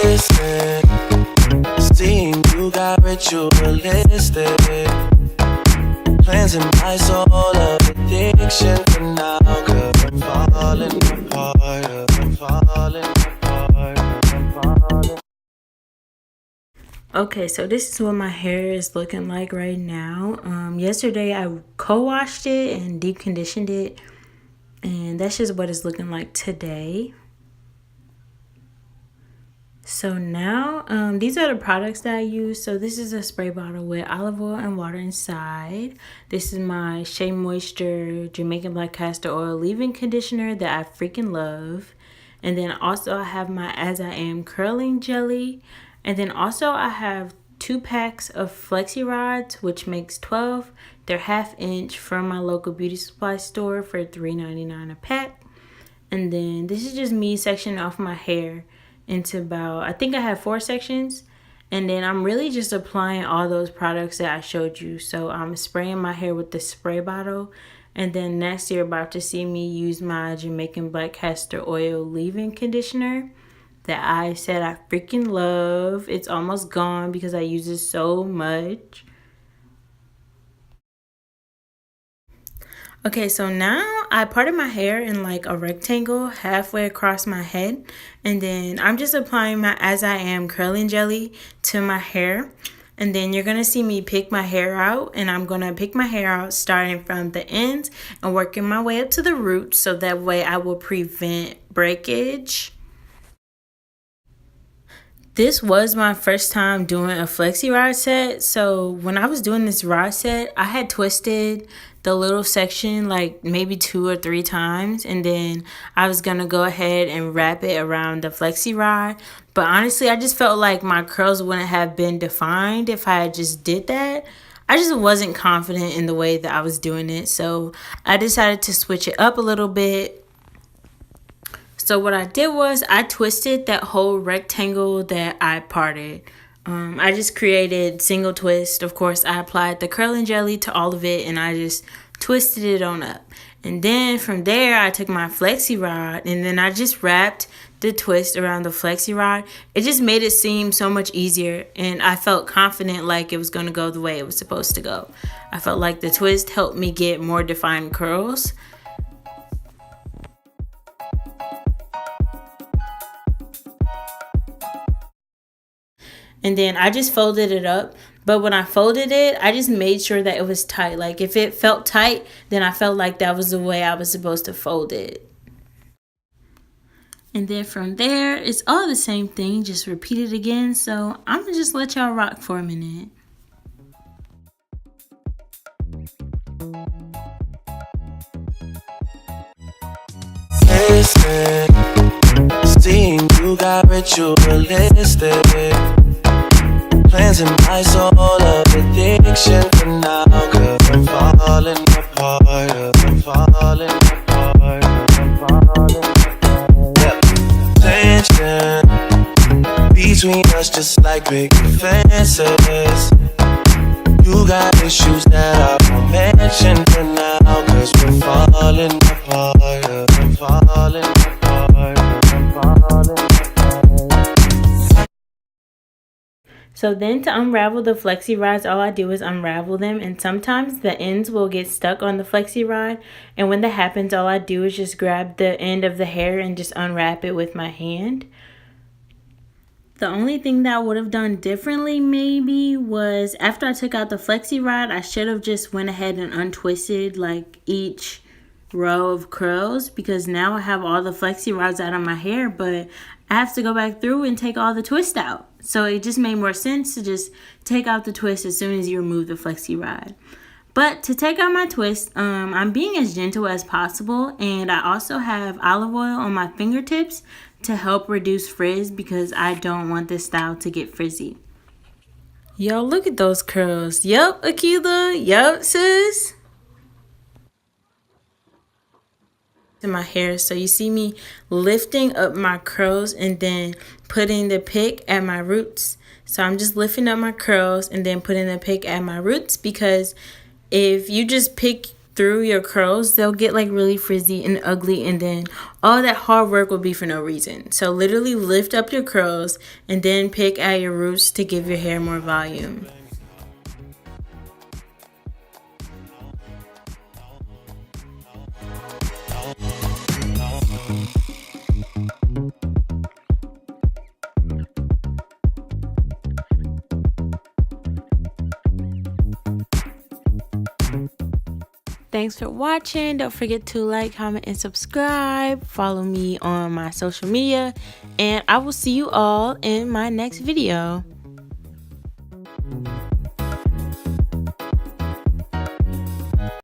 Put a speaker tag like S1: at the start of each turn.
S1: Listen, seeing you got ritualistic plans in my soul of addiction for now. Cause I'm falling apart, I'm falling apart, I'm falling.
S2: Okay, so this is what my hair is looking like right now. Yesterday I co-washed it and deep conditioned it, and that's just what it's looking like today. So now, these are the products that I use. So this is a spray bottle with olive oil and water inside. This is my Shea Moisture Jamaican Black Castor Oil leave-in conditioner that I freaking love. And then also I have my As I Am curling jelly. And then also I have 2 packs of Flexi rods, which makes 12. They're 1/2 inch from my local beauty supply store for $3.99 a pack. And then this is just me sectioning off my hair into about, I think I have 4 sections. And then I'm really just applying all those products that I showed you. So I'm spraying my hair with the spray bottle. And then next you're about to see me use my Jamaican Black Castor Oil leave-in conditioner that I said I freaking love. It's almost gone because I use it so much. Okay, so now I parted my hair in like a rectangle halfway across my head. And then I'm just applying my As I Am curling jelly to my hair. And then you're going to see me pick my hair out. And I'm going to pick my hair out starting from the ends and working my way up to the roots. So that way I will prevent breakage. This was my first time doing a flexi rod set. So when I was doing this rod set, I had twisted the little section like maybe 2 or 3 times. And then I was going to go ahead and wrap it around the flexi rod. But honestly, I just felt like my curls wouldn't have been defined if I had just did that. I just wasn't confident in the way that I was doing it. So I decided to switch it up a little bit. So what I did was I twisted that whole rectangle that I parted. I just created single twist. Of course, I applied the curling jelly to all of it and I just twisted it on up. And then from there, I took my flexi rod and then I just wrapped the twist around the flexi rod. It just made it seem so much easier and I felt confident like it was going to go the way it was supposed to go. I felt like the twist helped me get more defined curls. And then I just folded it up. But when I folded it, I just made sure that it was tight. Like if it felt tight, then I felt like that was the way I was supposed to fold it. And then from there, it's all the same thing. Just repeat it again. So I'm going to just let y'all rock for a minute.
S1: Listen, seeing you got ritualistic plans in my soul of addiction for now. Cause I'm falling apart, I'm falling apart, I'm falling apart. Yep. Tension between us just like big fences. You got issues that I won't mention for now. Cause we're falling apart, I'm falling apart, I'm falling apart.
S2: So then to unravel the flexi rods, all I do is unravel them. And sometimes the ends will get stuck on the flexi rod. And when that happens, all I do is just grab the end of the hair and just unwrap it with my hand. The only thing that I would have done differently maybe was after I took out the flexi rod, I should have just went ahead and untwisted like each row of curls because now I have all the flexi rods out of my hair, but I have to go back through and take all the twist out. So it just made more sense to just take out the twist as soon as you remove the flexi rod. But to take out my twist, I'm being as gentle as possible, and I also have olive oil on my fingertips to help reduce frizz because I don't want this style to get frizzy. Y'all, look at those curls. Yup, Akila. Yup, sis. In my hair, so you see me lifting up my curls and then putting the pick at my roots. So I'm just lifting up my curls and then putting the pick at my roots because if you just pick through your curls, they'll get like really frizzy and ugly, and then all that hard work will be for no reason. So literally lift up your curls and then pick at your roots to give your hair more volume. Thanks for watching. Don't forget to like, comment, and subscribe. Follow me on my social media, and I will see you all in my next video.